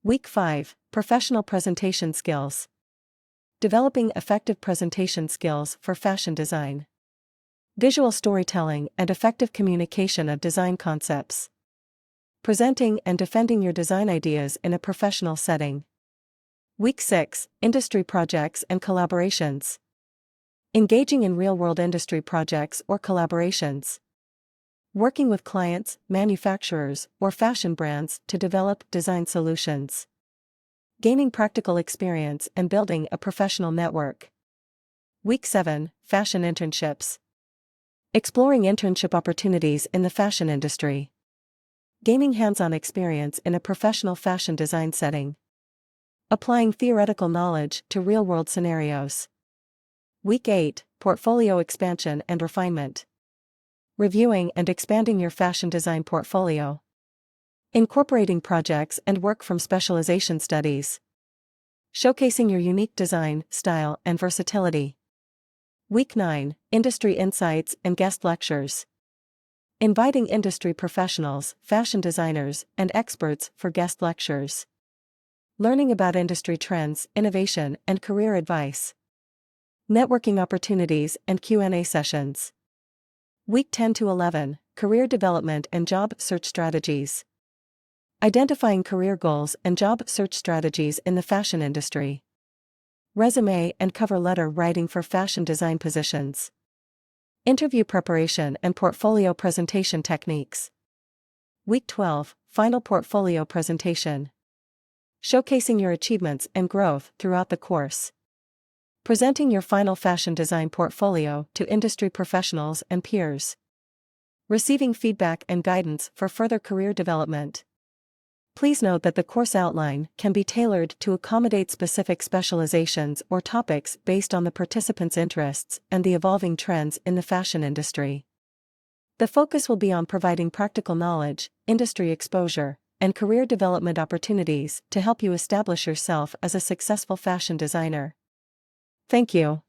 Week 5, Professional Presentation Skills. Developing effective presentation skills for fashion design. Visual storytelling and effective communication of design concepts. Presenting and defending your design ideas in a professional setting. Week 6, Industry Projects and Collaborations. Engaging in real-world industry projects or collaborations. Working with clients, manufacturers, or fashion brands to develop design solutions. Gaining practical experience and building a professional network. Week 7, Fashion Internships. Exploring internship opportunities in the fashion industry. Gaining hands-on experience in a professional fashion design setting. Applying theoretical knowledge to real-world scenarios. Week 8, Portfolio Expansion and Refinement. Reviewing and expanding your fashion design portfolio. Incorporating projects and work from specialization studies. Showcasing your unique design, style, and versatility. Week 9, Industry Insights and Guest Lectures. Inviting industry professionals, fashion designers, and experts for guest lectures. Learning about industry trends, innovation, and career advice. Networking opportunities and Q&A sessions. Week 10 to 11, Career Development and Job Search Strategies. Identifying career goals and job search strategies in the fashion industry. Resume and cover letter writing for fashion design positions. Interview preparation and portfolio presentation techniques. Week 12, Final Portfolio Presentation. Showcasing your achievements and growth throughout the course. Presenting your final fashion design portfolio to industry professionals and peers. Receiving feedback and guidance for further career development. Please note that the course outline can be tailored to accommodate specific specializations or topics based on the participants' interests and the evolving trends in the fashion industry. The focus will be on providing practical knowledge, industry exposure, and career development opportunities to help you establish yourself as a successful fashion designer. Thank you.